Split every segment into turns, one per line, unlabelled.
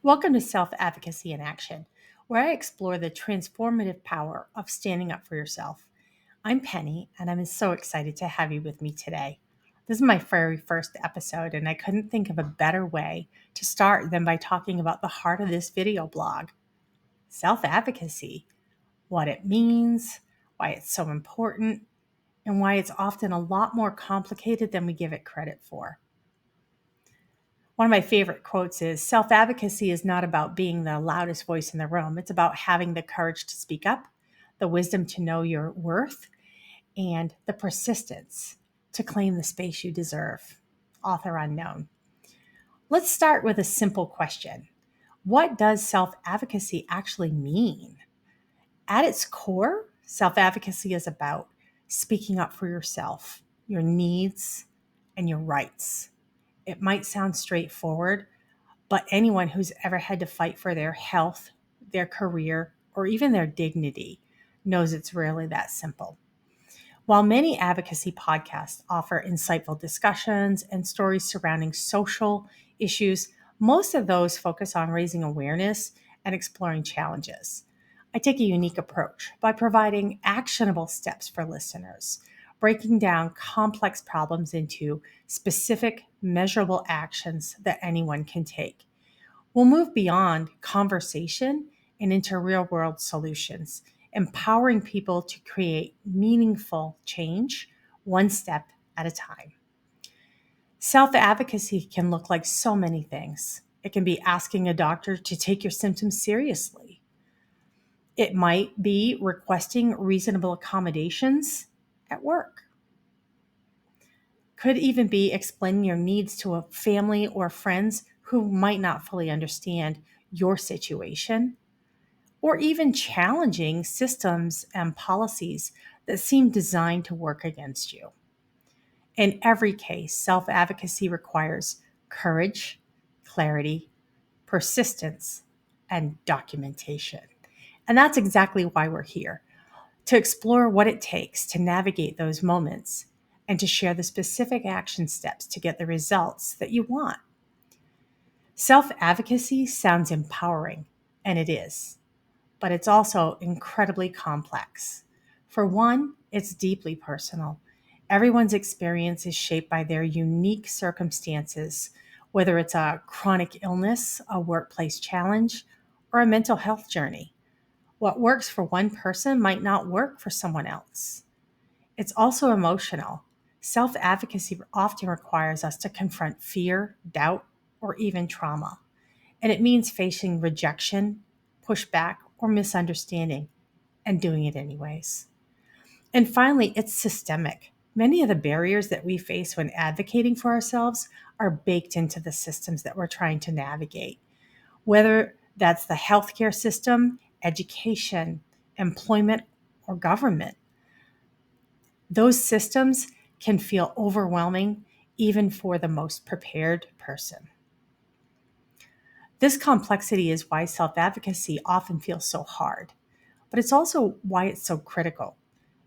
Welcome to Self-Advocacy in Action, where I explore the transformative power of standing up for yourself. I'm Penny, and I'm so excited to have you with me today. This is my very first episode, and I couldn't think of a better way to start than by talking about the heart of this video blog self-advocacy, what it means, why it's so important, and why it's often a lot more complicated than we give it credit for. One of my favorite quotes is self advocacy is not about being the loudest voice in the room. It's about having the courage to speak up, the wisdom to know your worth, and the persistence to claim the space you deserve. Author unknown. Let's start with a simple question. What does self advocacy actually mean? At its core, self advocacy is about speaking up for yourself, your needs, and your rights. It might sound straightforward, but anyone who's ever had to fight for their health, their career, or even their dignity knows it's rarely that simple. While many advocacy podcasts offer insightful discussions and stories surrounding social issues, most of those focus on raising awareness and exploring challenges. I take a unique approach by providing actionable steps for listeners, breaking down complex problems into specific, measurable actions that anyone can take. We'll move beyond conversation and into real world solutions, empowering people to create meaningful change one step at a time. Self advocacy can look like so many things. It can be asking a doctor to take your symptoms seriously. It might be requesting reasonable accommodations at work. Could even be explaining your needs to a family or friends who might not fully understand your situation, or even challenging systems and policies that seem designed to work against you. In every case, self advocacy requires courage, clarity, persistence, and documentation. And that's exactly why we're here to explore what it takes to navigate those moments and to share the specific action steps to get the results that you want. Self advocacy sounds empowering, and it is, but it's also incredibly complex. For one, it's deeply personal. Everyone's experience is shaped by their unique circumstances, whether it's a chronic illness, a workplace challenge, or a mental health journey. What works for one person might not work for someone else. It's also emotional. Self advocacy often requires us to confront fear, doubt, or even trauma. And it means facing rejection, pushback, or misunderstanding and doing it anyways. And finally, it's systemic. Many of the barriers that we face when advocating for ourselves are baked into the systems that we're trying to navigate, whether that's the healthcare system, education, employment, or government. Those systems can feel overwhelming even for the most prepared person. This complexity is why self advocacy often feels so hard, but it's also why it's so critical.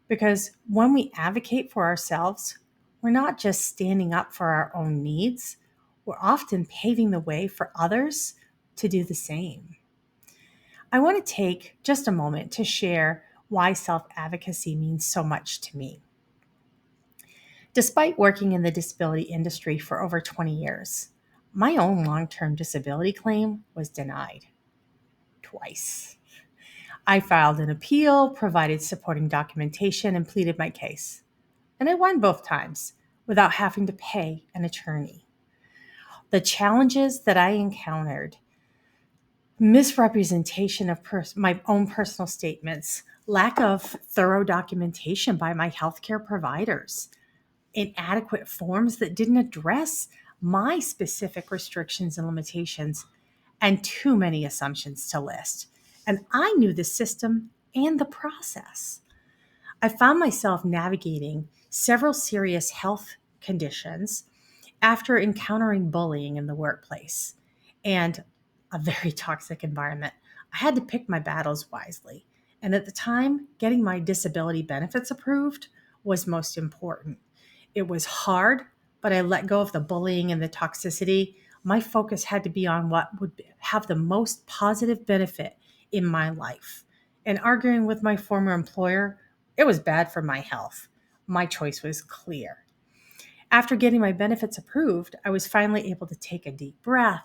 Because when we advocate for ourselves, we're not just standing up for our own needs, we're often paving the way for others to do the same. I want to take just a moment to share why self advocacy means so much to me. Despite working in the disability industry for over 20 years, my own long term disability claim was denied twice. I filed an appeal, provided supporting documentation, and pleaded my case. And I won both times without having to pay an attorney. The challenges that I encountered, misrepresentation of my own personal statements, lack of thorough documentation by my healthcare providers, inadequate forms that didn't address my specific restrictions and limitations, and too many assumptions to list. And I knew the system and the process. I found myself navigating several serious health conditions after encountering bullying in the workplace and a very toxic environment. I had to pick my battles wisely. And at the time, getting my disability benefits approved was most important. It was hard, but I let go of the bullying and the toxicity, My focus had to be on what would have the most positive benefit in my life. And arguing with my former employer, it was bad for my health. My choice was clear. After getting my benefits approved, I was finally able to take a deep breath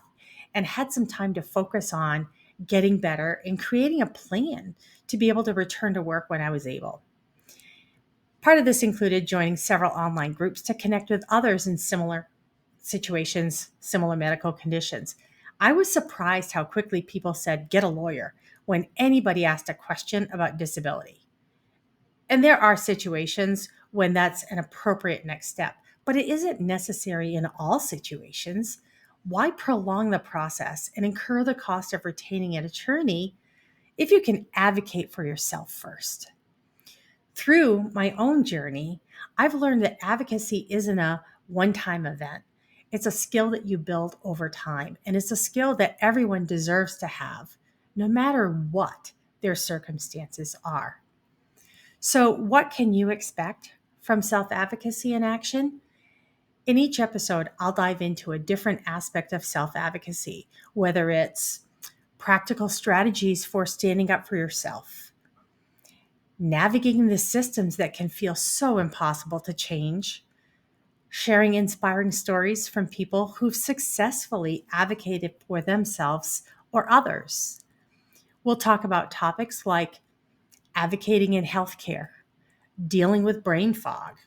and had some time to focus on getting better and creating a plan to be able to return to work when I was able. Part of this included joining several online groups to connect with others in similar situations, similar medical conditions. I was surprised how quickly people said, get a lawyer, when anybody asked a question about disability. And there are situations when that's an appropriate next step, but it isn't necessary in all situations. Why prolong the process and incur the cost of retaining an attorney if you can advocate for yourself first? Through my own journey, I've learned that advocacy isn't a one time event. It's a skill that you build over time, and it's a skill that everyone deserves to have, no matter what their circumstances are. So, what can you expect from self advocacy in action? In each episode, I'll dive into a different aspect of self advocacy, whether it's practical strategies for standing up for yourself, navigating the systems that can feel so impossible to change, sharing inspiring stories from people who've successfully advocated for themselves or others. We'll talk about topics like advocating in healthcare, dealing with brain fog,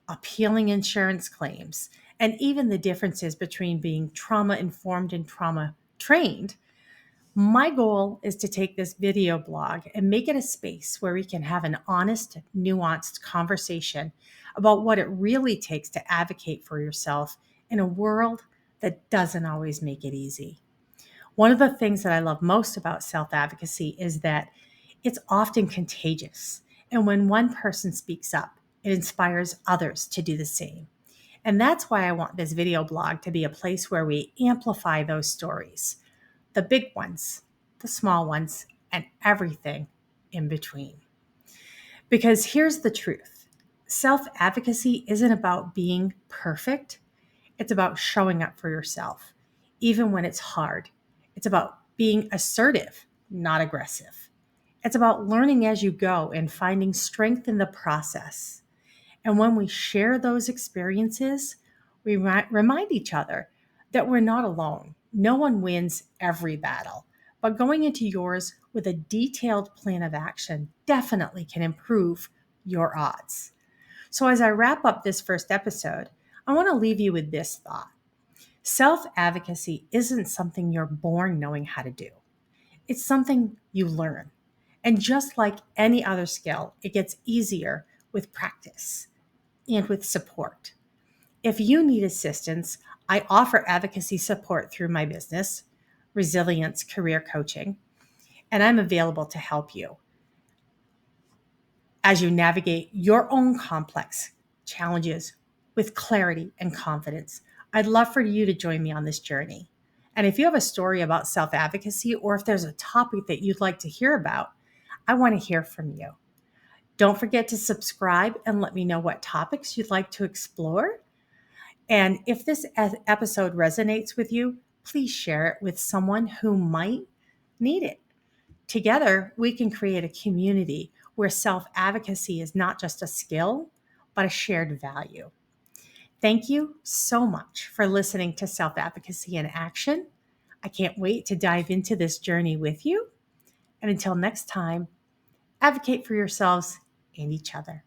appealing insurance claims, and even the differences between being trauma informed and trauma trained. My goal is to take this video blog and make it a space where we can have an honest, nuanced conversation about what it really takes to advocate for yourself in a world that doesn't always make it easy. One of the things that I love most about self advocacy is that it's often contagious. And when one person speaks up, it inspires others to do the same. And that's why I want this video blog to be a place where we amplify those stories, the big ones, the small ones, and everything in between. Because here's the truth: self advocacy isn't about being perfect, it's about showing up for yourself, even when it's hard. It's about being assertive, not aggressive. It's about learning as you go and finding strength in the process. And when we share those experiences, we remind each other that we're not alone. No one wins every battle, but going into yours with a detailed plan of action definitely can improve your odds. So, as I wrap up this first episode, I want to leave you with this thought: self advocacy isn't something you're born knowing how to do, it's something you learn. And just like any other skill, it gets easier with practice and with support. If you need assistance, I offer advocacy support through my business, Resilience Career Coaching, and I'm available to help you as you navigate your own complex challenges with clarity and confidence. I'd love for you to join me on this journey. And if you have a story about self advocacy, or if there's a topic that you'd like to hear about, I want to hear from you. Don't forget to subscribe and let me know what topics you'd like to explore. And if this episode resonates with you, please share it with someone who might need it. Together, we can create a community where self advocacy is not just a skill, but a shared value. Thank you so much for listening to Self Advocacy in Action. I can't wait to dive into this journey with you. And until next time, advocate for yourselves and each other.